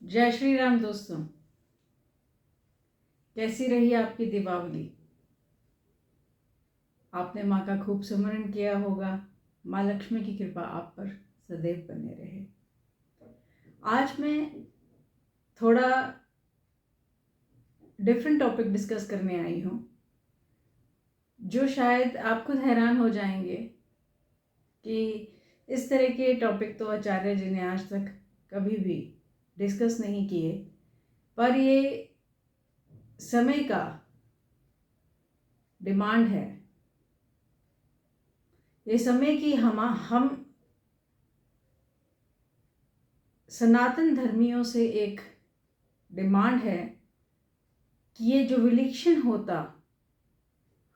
जय श्री राम दोस्तों। कैसी रही आपकी दीपावली? आपने माँ का खूब स्मरण किया होगा। माँ लक्ष्मी की कृपा आप पर सदैव बने रहे। आज मैं थोड़ा डिफरेंट टॉपिक डिस्कस करने आई हूँ, जो शायद आप खुद हैरान हो जाएंगे कि इस तरह के टॉपिक तो आचार्य जी ने आज तक कभी भी डिस्कस नहीं किए। पर ये समय का डिमांड है। ये समय की हम सनातन धर्मियों से एक डिमांड है कि ये जो विलक्षण होता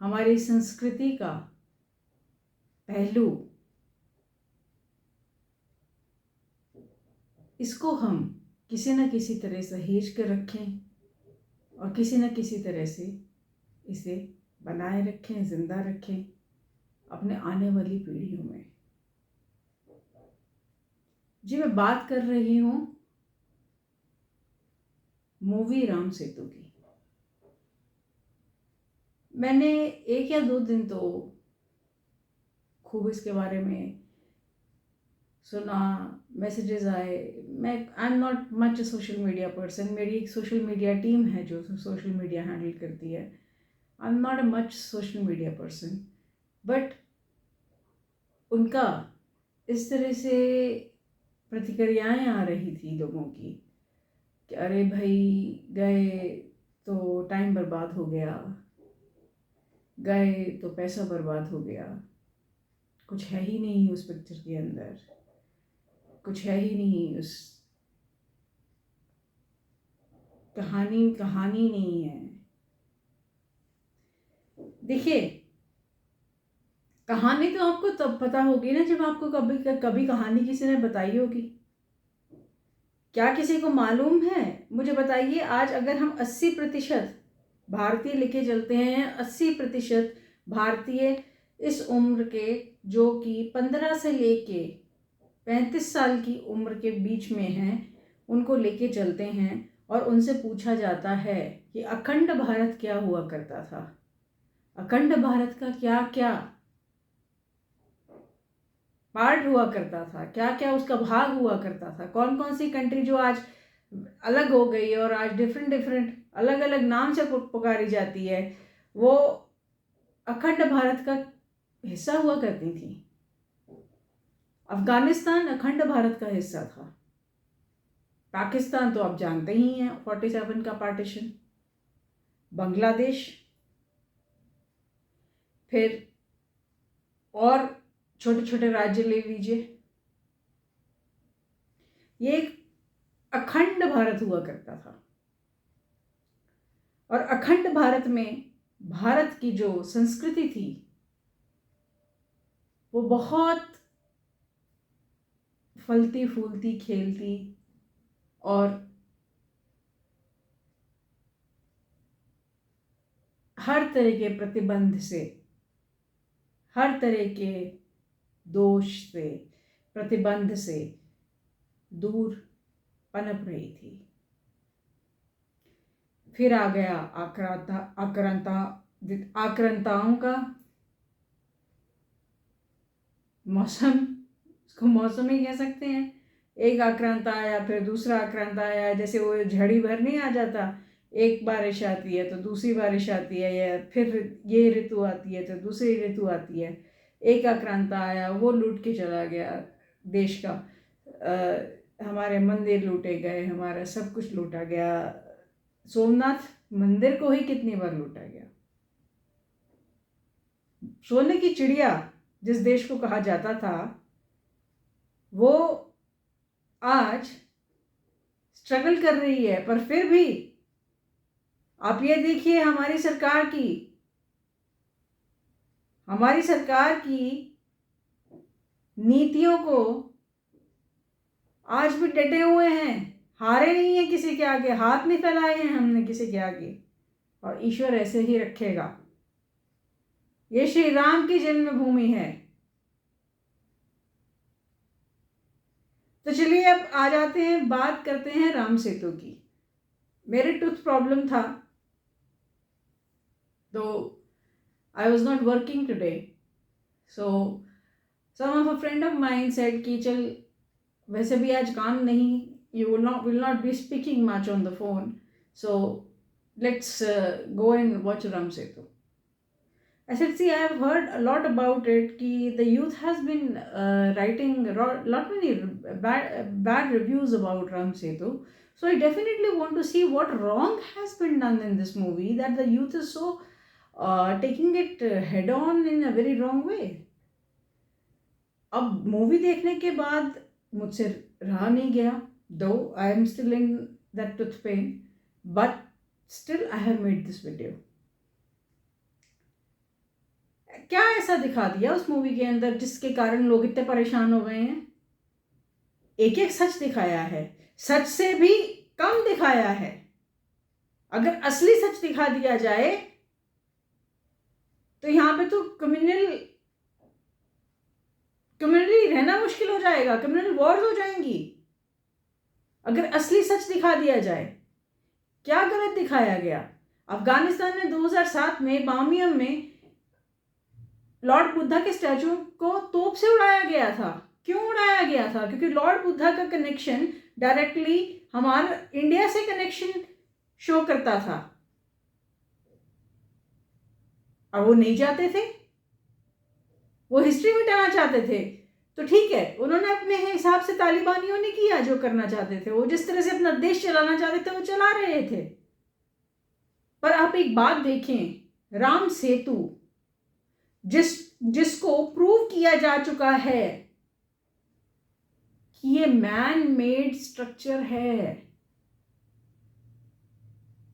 हमारी संस्कृति का पहलू, इसको हम किसी न किसी तरह सहेज कर रखें और किसी न किसी तरह से इसे बनाए रखें, जिंदा रखें अपने आने वाली पीढ़ियों में। जी, मैं बात कर रही हूँ मूवी राम सेतु की। मैंने 1 या 2 दिन तो खूब इसके बारे में सुना, मैसेजेस आए। I am not much social media person. मेरी एक सोशल मीडिया टीम है जो सोशल मीडिया हैंडल करती है। I am not a much social media person, but उनका इस तरह से प्रतिक्रियाएं आ रही थी लोगों की कि अरे भाई, गए तो टाइम बर्बाद हो गया, गए तो पैसा बर्बाद हो गया, कुछ है ही नहीं उस पिक्चर के अंदर, कुछ है ही नहीं उस कहानी नहीं है। देखिए, कहानी तो आपको तब पता होगी ना जब आपको कभी कभी कहानी किसी ने बताई होगी। क्या किसी को मालूम है? मुझे बताइए। आज अगर हम 80% भारतीय लेके चलते हैं, 80% भारतीय इस उम्र के, जो कि 15 से लेके 35 साल की उम्र के बीच में हैं, उनको लेके चलते हैं और उनसे पूछा जाता है कि अखंड भारत क्या हुआ करता था, अखंड भारत का क्या क्या पार्ट हुआ करता था, क्या क्या उसका भाग हुआ करता था, कौन कौन सी कंट्री जो आज अलग हो गई और आज डिफरेंट डिफरेंट अलग अलग नाम से पुकारी जाती है, वो अखंड भारत का हिस्सा हुआ करती थी। अफगानिस्तान अखंड भारत का हिस्सा था। पाकिस्तान तो आप जानते ही हैं, 47 का पार्टीशन। बांग्लादेश, फिर और छोटे छोटे राज्य ले लीजिए। ये एक अखंड भारत हुआ करता था। और अखंड भारत में भारत की जो संस्कृति थी वो बहुत फलती फूलती खेलती और हर तरह के प्रतिबंध से, हर तरह के दोष से, प्रतिबंध से दूर पनप रही थी। फिर आ गया आक्रांताओं का मौसम। इसको मौसम ही कह सकते हैं। एक आक्रांता आया, फिर दूसरा आक्रांता आया। जैसे वो झड़ी भर नहीं आ जाता, एक बारिश आती है तो दूसरी बारिश आती है, या फिर ये ऋतु आती है तो दूसरी ऋतु आती है। एक आक्रांता आया, वो लूट के चला गया देश का। हमारे मंदिर लूटे गए, हमारा सब कुछ लूटा गया। सोमनाथ मंदिर को ही कितनी बार लूटा गया। सोने की चिड़िया जिस देश को कहा जाता था, वो आज स्ट्रगल कर रही है। पर फिर भी आप ये देखिए, हमारी सरकार की नीतियों को आज भी डटे हुए हैं, हारे नहीं है किसी के आगे, हाथ नहीं फैलाए हैं हमने किसी के आगे। और ईश्वर ऐसे ही रखेगा। ये श्री राम की जन्मभूमि है। तो चलिए अब आ जाते हैं, बात करते हैं राम सेतु की। मेरे टूथ प्रॉब्लम था, तो I was not working today, so some of a friend of mind said कि चल वैसे भी आज काम नहीं, you will not be speaking much on the phone, so let's go and watch Ram Setu. I said, see, I have heard a lot about it ki the youth has been writing lot many bad reviews about Ram Setu, so I definitely want to see what wrong has been done in this movie that the youth is so taking it head on in a very wrong way. अब movie देखने के बाद मुझसे रहा नहीं गया, though I am still in that tooth pain, but still I have made this video. क्या ऐसा दिखा दिया उस मूवी के अंदर जिसके कारण लोग इतने परेशान हो गए हैं? एक एक सच दिखाया है, सच से भी कम दिखाया है। अगर असली सच दिखा दिया जाए तो यहाँ पे तो कम्युनिटी रहना मुश्किल हो जाएगा, कम्युनल वॉर्स हो जाएंगी अगर असली सच दिखा दिया जाए। क्या गलत दिखाया गया? अफगानिस्तान में 2007 में बामियम में लॉर्ड बुद्धा के स्टैचू को तोप से उड़ाया गया था। क्यों उड़ाया गया था? क्योंकि लॉर्ड बुद्धा का कनेक्शन डायरेक्टली हमारा इंडिया से कनेक्शन शो करता था, और वो नहीं चाहते थे, वो हिस्ट्री मिटाना चाहते थे। तो ठीक है, उन्होंने अपने हिसाब से, तालिबानियों ने किया जो करना चाहते थे, वो जिस तरह से अपना देश चलाना चाहते थे वो चला रहे थे। पर आप एक बात देखें, राम सेतु जिसको प्रूव किया जा चुका है कि ये मैन मेड स्ट्रक्चर है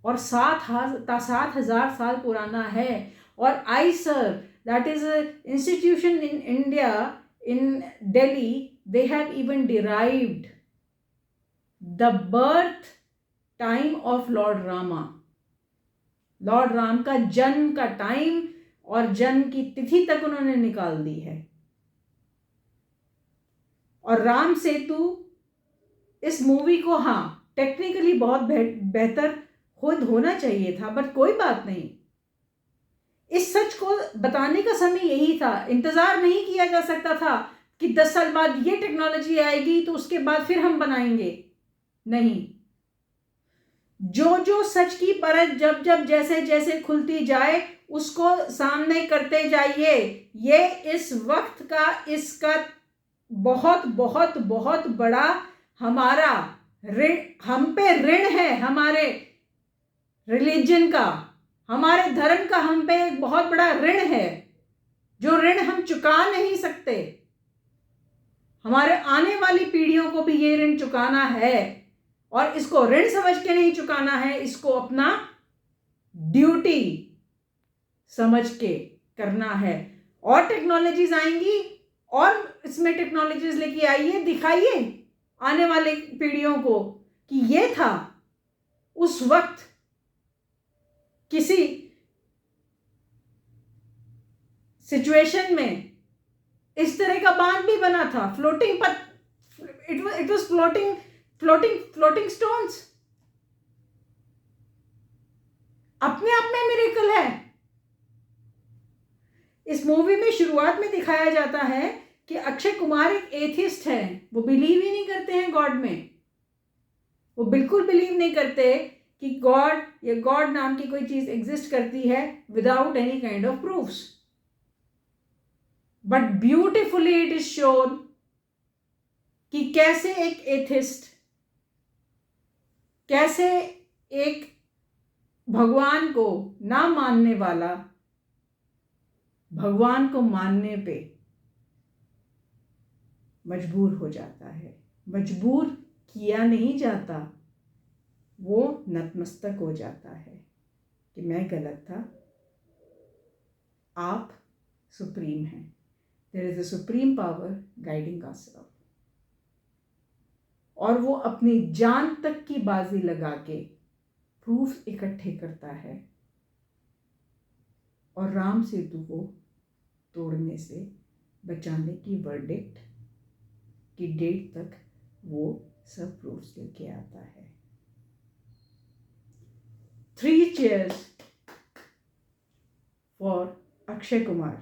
और 7,000 साल पुराना है, और Eicher, that is institution in India, in Delhi, they have even derived the birth time of Lord Rama. Lord Ram का जन्म का टाइम और जन्म की तिथि तक उन्होंने निकाल दी है। और राम सेतु इस मूवी को, हाँ, टेक्निकली बहुत बेहतर खुद होना चाहिए था, बट कोई बात नहीं। इस सच को बताने का समय यही था। इंतजार नहीं किया जा सकता था कि 10 साल बाद ये टेक्नोलॉजी आएगी तो उसके बाद फिर हम बनाएंगे। नहीं, जो सच की परत जब जैसे जैसे खुलती जाए उसको सामने करते जाइए। ये इस वक्त का, इसका बहुत बहुत बहुत बड़ा हमारा ऋण, हम पे ऋण है, हमारे रिलीजन का, हमारे धर्म का हम पे एक बहुत बड़ा ऋण है, जो ऋण हम चुका नहीं सकते। हमारे आने वाली पीढ़ियों को भी ये ऋण चुकाना है, और इसको ऋण समझ के नहीं चुकाना है, इसको अपना ड्यूटी समझ के करना है। और टेक्नोलॉजीज आएंगी, और इसमें टेक्नोलॉजीज लेके आइए, दिखाइए आने वाले पीढ़ियों को कि ये था उस वक्त किसी सिचुएशन में इस तरह का बांध भी बना था, floating, it was floating stones. अपने आप में मिरेकल है। इस मूवी में शुरुआत में दिखाया जाता है कि अक्षय कुमार एक एथिस्ट है, वो बिलीव ही नहीं करते हैं गॉड में। वो बिल्कुल बिलीव नहीं करते कि गॉड या गॉड नाम की कोई चीज एग्जिस्ट करती है without any kind of proofs. But beautifully it is shown कि कैसे एक एथिस्ट, कैसे एक भगवान को ना मानने वाला भगवान को मानने पे मजबूर हो जाता है। मजबूर किया नहीं जाता, वो नतमस्तक हो जाता है कि मैं गलत था, आप सुप्रीम हैं, there is a supreme power guiding us. और वो अपनी जान तक की बाजी लगा के प्रूफ इकट्ठे करता है, और राम सेतु को तोड़ने से बचाने की वर्डिक्ट की डेट तक वो सब फ्रूट्स लेके आता है। 3 cheers for Akshay Kumar.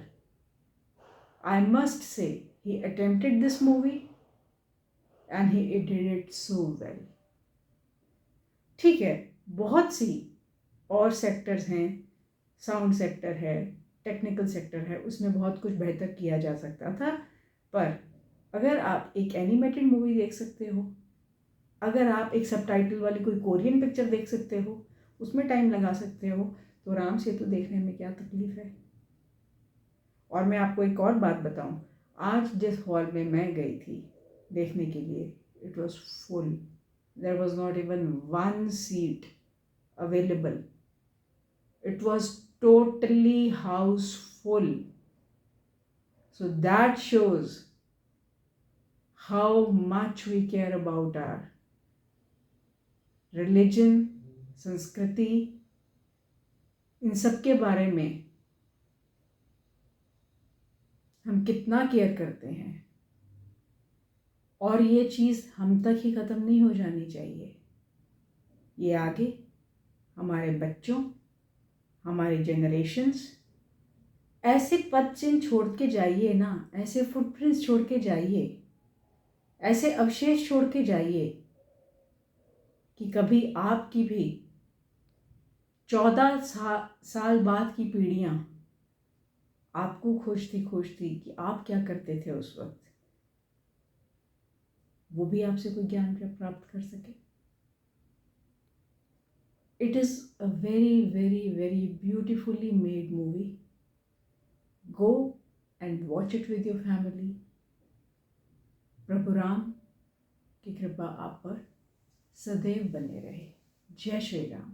I must say, he attempted this movie and he did it so well. ठीक है, बहुत सी और सेक्टर्स हैं, साउंड सेक्टर है, टेक्निकल सेक्टर है, उसमें बहुत कुछ बेहतर किया जा सकता था। पर अगर आप एक एनिमेटेड मूवी देख सकते हो, अगर आप एक सबटाइटल वाली कोई कोरियन पिक्चर देख सकते हो, उसमें टाइम लगा सकते हो, तो राम सेतु देखने में क्या तकलीफ है। और मैं आपको एक और बात बताऊं, आज जिस हॉल में मैं गई थी देखने के लिए, it was full. There was not even one seat available. It was totally housefull. So that shows how much we care about our religion, संस्कृति, इन सब के बारे में हम कितना केयर करते हैं। और ये चीज़ हम तक ही ख़त्म नहीं हो जानी चाहिए, ये आगे हमारे बच्चों, हमारे जनरेशन्स, ऐसे पद चिन्ह छोड़ के जाइए ना, ऐसे फुटप्रिंट्स छोड़ के जाइए, ऐसे अवशेष छोड़ के जाइए कि कभी आपकी भी 14 साल बाद की पीढ़ियाँ आपको खोजती कि आप क्या करते थे उस वक्त, वो भी आपसे कोई ज्ञान प्राप्त कर सके। It is a very, very, very beautifully made movie. Go and watch it with your family. प्रभु राम की कृपा आप पर सदैव बने रहे। जय श्री राम।